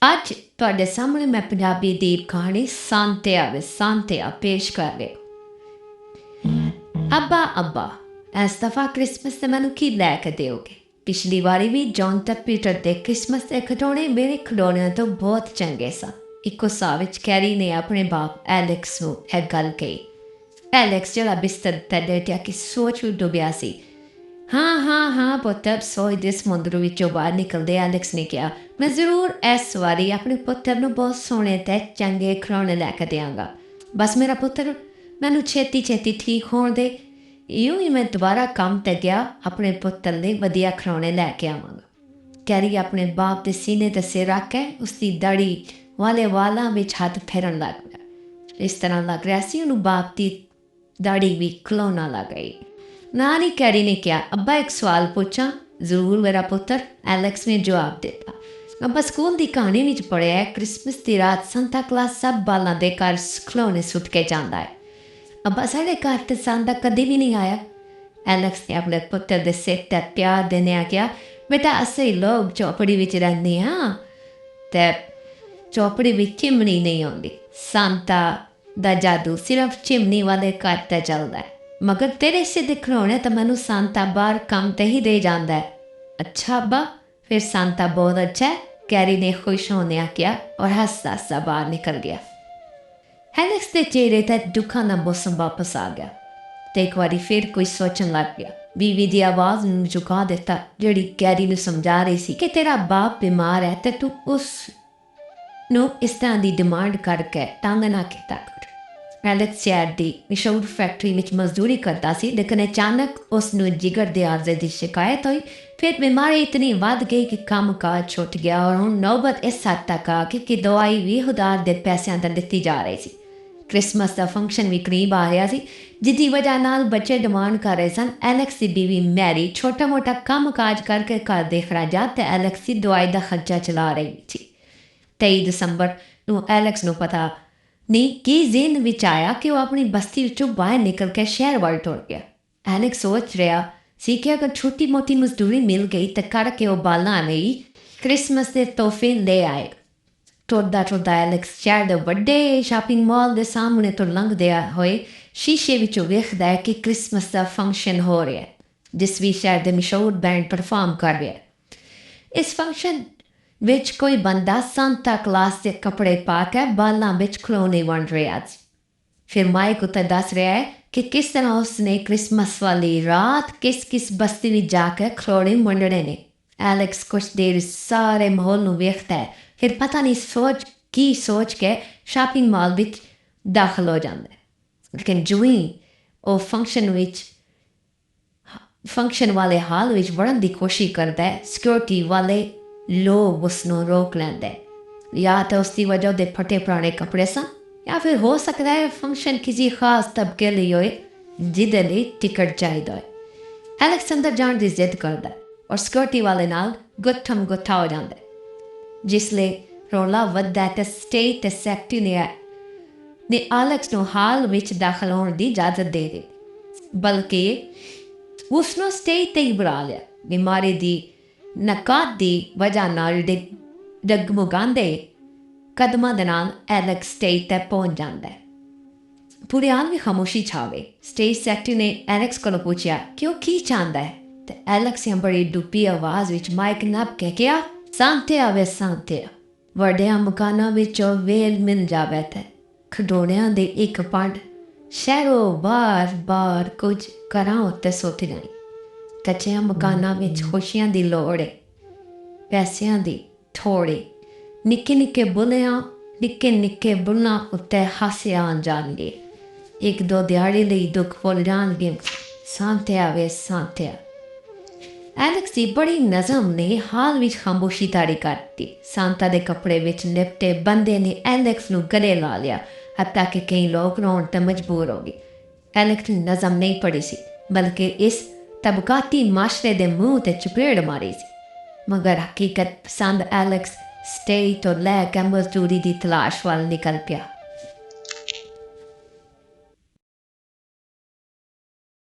ਅੱਜ ਤੁਹਾਡੇ ਸਾਹਮਣੇ ਮੈਂ ਪੰਜਾਬੀ ਦੀਪ ਕਹਾਣੀ ਸਾਂਤਿਆ ਪੇਸ਼ ਕਰ ਰਹੀ। ਅੱਬਾ ਇਸ ਦਫਾ ਕ੍ਰਿਸਮਸ ਤੇ ਮੈਨੂੰ ਕੀ ਲੈ ਕੇ ਦਿਓਗੇ? ਪਿਛਲੀ ਵਾਰੀ ਵੀ ਜੌਨ ਤੇ ਪੀਟਰ ਦੇ ਕ੍ਰਿਸਮਸ ਦੇ ਖਿਡੌਣੇ ਮੇਰੇ ਖਿਡੌਣਿਆਂ ਤੋਂ ਬਹੁਤ ਚੰਗੇ ਸਨ। ਇੱਕੋ ਸਾਹ ਵਿੱਚ ਕੈਰੀ ਨੇ ਆਪਣੇ ਬਾਪ ਐਲੈਕਸ ਨੂੰ ਇਹ ਗੱਲ ਕਹੀ। ਐਲੈਕਸ ਜਿਹੜਾ ਬਿਸਤਰ ਤੇ ਲੇਟਿਆ ਕਿ ਸੋਚ ਵਿੱਚ ਡੁੱਬਿਆ ਸੀ। ਹਾਂ ਪੁੱਤਰ, ਸੋਈ ਦੇ ਸਮੁੰਦਰ ਵਿੱਚੋਂ ਬਾਹਰ ਨਿਕਲਦੇ ਐਲੈਕਸ ਨੇ ਕਿਹਾ, ਮੈਂ ਜ਼ਰੂਰ ਇਸ ਵਾਰੀ ਆਪਣੇ ਪੁੱਤਰ ਨੂੰ ਬਹੁਤ ਸੋਹਣੇ ਅਤੇ ਚੰਗੇ ਖਿਡੌਣੇ ਲੈ ਕੇ ਦਿਆਂਗਾ। ਬਸ ਮੇਰਾ ਪੁੱਤਰ ਮੈਨੂੰ ਛੇਤੀ ਠੀਕ ਹੋਣ ਦੇ, ਇਉਂ ਹੀ ਮੈਂ ਦੁਬਾਰਾ ਕੰਮ 'ਤੇ ਗਿਆ ਆਪਣੇ ਪੁੱਤਰ ਲਈ ਵਧੀਆ ਖਿਡੌਣੇ ਲੈ ਕੇ ਆਵਾਂਗਾ। ਕੈਰੀ ਆਪਣੇ ਬਾਪ ਦੇ ਸੀਨੇ 'ਤੇ ਸਿਰ ਰੱਖ ਕੇ ਉਸਦੀ ਦਾੜੀ ਵਾਲੇ ਵਾਲਾਂ ਵਿੱਚ ਹੱਥ ਫੇਰਨ ਲੱਗ ਪਿਆ। ਇਸ ਤਰ੍ਹਾਂ ਲੱਗ ਰਿਹਾ ਸੀ ਉਹਨੂੰ ਬਾਪ ਦੀ ਦਾੜੀ ਵੀ ਖਲੋਣਾ ਲੱਗ ਗਈ। ਨਾਨੀ ਕੈਰੀ ਨੇ ਕਿਹਾ, ਅੱਬਾ ਇੱਕ ਸਵਾਲ ਪੁੱਛਾਂ? ਜ਼ਰੂਰ ਮੇਰਾ ਪੁੱਤਰ, ਐਲੈਕਸ ਨੇ ਜਵਾਬ ਦਿੱਤਾ। ਅੱਬਾ ਸਕੂਲ ਦੀ ਕਹਾਣੀ ਵਿੱਚ ਪੜ੍ਹਿਆ ਕ੍ਰਿਸਮਸ ਦੀ ਰਾਤ ਸੰਤਾ ਕਲਾਸ ਸਭ ਬਾਲਾਂ ਦੇ ਘਰ ਖਿਡੌਣੇ ਸੁੱਟ ਕੇ ਜਾਂਦਾ ਹੈ। ਅੱਬਾ ਸਾਡੇ ਘਰ ਤੇ ਸੰਤਾ ਕਦੇ ਵੀ ਨਹੀਂ ਆਇਆ। ਐਲੈਕਸ ਨੇ ਆਪਣੇ ਪੁੱਤਰ ਦੇ ਸਿਰ 'ਤੇ ਪਿਆਰ ਦਿੰਦਿਆਂ ਕਿਹਾ, ਬੇਟਾ ਅਸੀਂ ਲੋਕ ਚੌਪੜੀ ਵਿੱਚ ਰਹਿੰਦੇ ਹਾਂ ਅਤੇ ਚੌਪੜੀ ਵਿੱਚ ਚਿਮਨੀ ਨਹੀਂ ਆਉਂਦੀ। ਸੰਤਾ ਦਾ ਜਾਦੂ ਸਿਰਫ ਚਿਮਨੀ ਵਾਲੇ ਘਰ 'ਤੇ ਚੱਲਦਾ ਹੈ। ਮਗਰ ਤੇਰੇ ਸਿੱਧੇ ਖਿਡੌਣੇ ਤਾਂ ਮੈਨੂੰ ਸੰਤਾ ਬਾਹਰ ਕੰਮ 'ਤੇ ਹੀ ਦੇ ਜਾਂਦਾ ਹੈ। ਅੱਛਾ ਅੱਬਾ, ਫਿਰ ਸੰਤਾ ਬਹੁਤ ਅੱਛਾ ਹੈ, ਕੈਰੀ ਨੇ ਖੁਸ਼ ਹੋਦਿਆਂ ਕਿਹਾ ਔਰ ਹੱਸਦਾ ਬਾਹਰ ਨਿਕਲ ਗਿਆ। ਐਲੈਕਸ ਦੇ ਚਿਹਰੇ 'ਤੇ ਦੁੱਖਾਂ ਦਾ ਮੌਸਮ ਵਾਪਸ ਆ ਗਿਆ ਅਤੇ ਇੱਕ ਵਾਰੀ ਫਿਰ ਕੋਈ ਸੋਚਣ ਲੱਗ ਗਿਆ। ਬੀਵੀ ਦੀ ਆਵਾਜ਼ ਨੂੰ ਝੁਕਾ ਦਿੱਤਾ ਜਿਹੜੀ ਕੈਰੀ ਨੂੰ ਸਮਝਾ ਰਹੀ ਸੀ ਕਿ ਤੇਰਾ ਬਾਪ ਬਿਮਾਰ ਹੈ ਅਤੇ ਤੂੰ ਉਸ ਨੂੰ ਇਸ ਤਰ੍ਹਾਂ ਦੀ ਡਿਮਾਂਡ ਕਰਕੇ ਤੰਗ ਨਾ ਕੀਤਾ ਕਰ। ਐਲੈਕਸ ਸ਼ਹਿਰ ਦੀ ਮਸ਼ਹੂਰ ਫੈਕਟਰੀ ਵਿੱਚ ਮਜ਼ਦੂਰੀ ਕਰਦਾ ਸੀ, ਲੇਕਿਨ ਅਚਾਨਕ ਉਸ ਨੂੰ ਜਿਗਰ ਦੇ ਆਰਜ਼ੇ ਦੀ ਸ਼ਿਕਾਇਤ ਹੋਈ। ਫਿਰ ਬਿਮਾਰੀ ਇਤਨੀ ਵੱਧ ਗਈ ਕਿ ਕੰਮ ਕਾਜ ਛੁੱਟ ਗਿਆ ਔਰ ਹੁਣ ਨੌਬਤ ਇਸ ਹੱਦ ਤੱਕ ਆ ਗਈ ਕਿ ਦਵਾਈ ਵੀ ਉਧਾਰ ਦੇ ਪੈਸਿਆਂ 'ਤੇ ਦਿੱਤੀ ਜਾ ਰਹੀ ਸੀ। ਕ੍ਰਿਸਮਸ ਦਾ ਫੰਕਸ਼ਨ ਵੀ ਕਰੀਬ ਆ ਰਿਹਾ ਸੀ, ਜਿਹਦੀ ਵਜ੍ਹਾ ਨਾਲ ਬੱਚੇ ਡਿਮਾਂਡ ਕਰ ਰਹੇ ਸਨ। ਐਲੈਕਸ ਦੀ ਬੀਵੀ ਮੈਰੀ ਛੋਟਾ ਮੋਟਾ ਕੰਮ ਕਾਜ ਕਰਕੇ ਘਰ ਦੇ ਖਰਾਜਾਤ ਅਤੇ ਐਲੈਕਸ ਦੀ ਦਵਾਈ ਦਾ ਖਰਚਾ ਚਲਾ ਰਹੀ ਸੀ। 23 ਦਸੰਬਰ ਨੂੰ ਐਲੈਕਸ ਨੂੰ ਪਤਾ ਨਹੀਂ ਕੀ ਜ਼ਿਹਨ ਵਿੱਚ ਆਇਆ ਕਿ ਉਹ ਆਪਣੀ ਬਸਤੀ ਵਿੱਚੋਂ ਬਾਹਰ ਨਿਕਲ ਕੇ ਸ਼ਹਿਰ ਵੱਲ ਤੁਰ ਗਿਆ। ਐਲੈਕਸ ਸੋਚ ਰਿਹਾ ਸੀ ਕਿ ਅਗਰ ਛੋਟੀ ਮੋਟੀ ਮਜ਼ਦੂਰੀ ਮਿਲ ਗਈ ਤਾਂ ਕਰਕੇ ਉਹ ਬਾਲਾਂ ਲਈ ਕ੍ਰਿਸਮਸ ਦੇ ਤੋਹਫੇ ਲੈ ਆਏਗਾ। ਤੁਰਦਾ ਐਲੈਕਸ ਸ਼ਹਿਰ ਦੇ ਵੱਡੇ ਸ਼ਾਪਿੰਗ ਮਾਲ ਦੇ ਸਾਹਮਣੇ ਤੋਂ ਲੰਘਦੇ ਹੋਏ ਸ਼ੀਸ਼ੇ ਵਿੱਚੋਂ ਵੇਖਦਾ ਹੈ ਕਿ ਕ੍ਰਿਸਮਸ ਦਾ ਫੰਕਸ਼ਨ ਹੋ ਰਿਹਾ ਹੈ, ਜਿਸ ਵੀ ਸ਼ਹਿਰ ਦੇ ਮਸ਼ਹੂਰ ਬੈਂਡ ਪਰਫਾਰਮ ਕਰ ਰਿਹਾ ਹੈ। ਇਸ ਫੰਕਸ਼ਨ ਵਿੱਚ ਕੋਈ ਬੰਦਾ ਸੰਤਾ ਕਲਾਸ ਦੇ ਕੱਪੜੇ ਪਾ ਕੇ ਬਾਲਾਂ ਵਿੱਚ ਖਿਡੌਣੇ ਵੰਡ ਰਿਹਾ ਸੀ। ਫਿਰ ਮਾਈਕ ਉੱਤੇ ਦੱਸ ਰਿਹਾ ਹੈ ਕਿ ਕਿਸ ਤਰ੍ਹਾਂ ਉਸਨੇ ਕ੍ਰਿਸਮਸ ਵਾਲੀ ਰਾਤ ਕਿਸ ਬਸਤੀ ਵਿੱਚ ਜਾ ਕੇ ਖਿਡੌਣੇ ਵੰਡਣੇ ਨੇ। ਐਲੈਕਸ ਕੁਝ ਦੇਰ ਸਾਰੇ ਮਾਹੌਲ ਨੂੰ ਵੇਖਦਾ ਹੈ, ਫਿਰ ਪਤਾ ਨਹੀਂ ਸੋਚ ਕੇ ਸ਼ਾਪਿੰਗ ਮਾਲ ਵਿੱਚ ਦਾਖਲ ਹੋ ਜਾਂਦਾ ਹੈ। ਲੇਕਿਨ ਜਿਉਂ ਹੀ ਉਹ ਫੰਕਸ਼ਨ ਵਾਲੇ ਹਾਲ ਵਿੱਚ ਵੜਨ ਦੀ ਕੋਸ਼ਿਸ਼ ਕਰਦਾ ਹੈ, ਸਿਕਿਉਰਿਟੀ ਵਾਲੇ ਲੋਕ ਉਸ ਨੂੰ ਰੋਕ ਲੈਂਦੇ। ਜਾਂ ਤਾਂ ਉਸ ਦੀ ਵਜ੍ਹਾ ਦੇ ਫਟੇ ਪੁਰਾਣੇ ਕੱਪੜੇ ਸਨ, ਜਾਂ ਫਿਰ ਹੋ ਸਕਦਾ ਹੈ ਫੰਕਸ਼ਨ ਕਿਸੇ ਖਾਸ ਤਬਕੇ ਲਈ ਹੋਏ ਜਿਹਦੇ ਲਈ ਟਿਕਟ ਚਾਹੀਦਾ ਹੈ। ਐਲੈਕਸ ਅੰਦਰ ਜਾਣ ਦੀ ਜ਼ਿੱਦ ਕਰਦਾ ਔਰ ਸਿਕਿਉਰਿਟੀ ਵਾਲੇ ਨਾਲ ਗੁੱਠਮ ਗੁੱਠਾ ਹੋ ਜਾਂਦਾ। ਜਿਸ ਲਈ ਰੌਲਾ ਵੱਧਦਾ ਅਤੇ ਸਟੇਜ ਅਤੇ ਸੈਕਟਰੀ ਨੇ ਐਲੈਕਸ ਨੂੰ ਹਾਲ ਵਿੱਚ ਦਾਖਲ ਹੋਣ ਦੀ ਇਜਾਜ਼ਤ ਦੇ ਦਿੱਤੀ, ਬਲਕਿ ਉਸ ਨੂੰ ਸਟੇਜ 'ਤੇ ਹੀ ਬੁਲਾ ਲਿਆ। ਬਿਮਾਰੀ ਦੀ ਨਕਾਤ ਦੀ ਵਜ੍ਹਾ ਨਾਲ ਡਗਮਗਾਉਂਦੇ ਕਦਮਾਂ ਦੇ ਨਾਲ ਐਲੈਕਸ ਸਟੇਜ 'ਤੇ ਪਹੁੰਚ ਜਾਂਦਾ ਹੈ। ਪੂਰੇ ਹਾਲ ਵਿੱਚ ਖਾਮੋਸ਼ੀ ਛਾ ਗਈ। ਸਟੇਜ ਸੈਕਟਰੀ ਨੇ ਐਲੈਕਸ ਕੋਲੋਂ ਪੁੱਛਿਆ ਕਿ ਉਹ ਕੀ ਚਾਹੁੰਦਾ ਹੈ ਅਤੇ ਐਲੈਕਸ ਨੇ ਬੜੀ ਡੁੱਬੀ ਆਵਾਜ਼ ਵਿੱਚ ਮਾਈਕ ਨੱਪ ਕੇ ਕਿਹਾ, ਸੰਤਿਆ ਵੱਡਿਆਂ ਮਕਾਨਾਂ ਵਿੱਚੋਂ ਵੇਲ ਮਿਲ ਜਾਵੇ ਅਤੇ ਖਿਡੌਣਿਆਂ ਦੇ ਇੱਕ ਪੰਡ ਸ਼ਹਿਰੋਂ ਬਾਰ ਕੁਝ ਘਰਾਂ ਉੱਤੇ ਸੁੱਟ ਗਈ। ਕੱਚਿਆਂ ਮਕਾਨਾਂ ਵਿੱਚ ਖੁਸ਼ੀਆਂ ਦੀ ਲੋੜ ਹੈ, ਪੈਸਿਆਂ ਦੀ ਥੋੜ੍ਹੀ। ਨਿੱਕੇ ਬੁੱਲਾਂ ਉੱਤੇ ਹਾਸੇ ਆਉਣ ਜਾਣਗੇ। ਇੱਕ ਦੋ ਦਿਹਾੜੀ ਲਈ ਦੁੱਖ ਭੁੱਲ ਜਾਣਗੇ। ਸੰਤਿਆ। ਐਲੈਕਸ ਦੀ ਬੜੀ ਨਜ਼ਮ ਨੇ ਹਾਲ ਵਿੱਚ ਖਾਮੋਸ਼ੀ ਤਾੜੀ ਕਰਤੀ। ਸੰਤਾ ਦੇ ਕੱਪੜੇ ਵਿੱਚ ਲਿਪਟੇ ਬੰਦੇ ਨੇ ਐਲੈਕਸ ਨੂੰ ਗਲੇ ਲਾ ਲਿਆ, ਹੱਤਾਂ ਕਿ ਕਈ ਲੋਕ ਰੋਣ 'ਤੇ ਮਜਬੂਰ ਹੋ ਗਏ। ਐਲੈਕਸ ਨੇ ਨਜ਼ਮ ਨਹੀਂ ਪੜ੍ਹੀ ਸੀ, ਬਲਕਿ ਇਸ ਤਬਕਾਤੀ ਮਾਸ਼ਰੇ ਦੇ ਮੂੰਹ 'ਤੇ ਚਪੇੜ ਮਾਰੀ ਸੀ। ਮਗਰ ਹਕੀਕਤ ਪਸੰਦ ਐਲੈਕਸ ਸਟੇਜ ਤੋਂ ਲੈ ਕੇ ਮਜ਼ਦੂਰੀ ਦੀ ਤਲਾਸ਼ ਵੱਲ ਨਿਕਲ ਪਿਆ।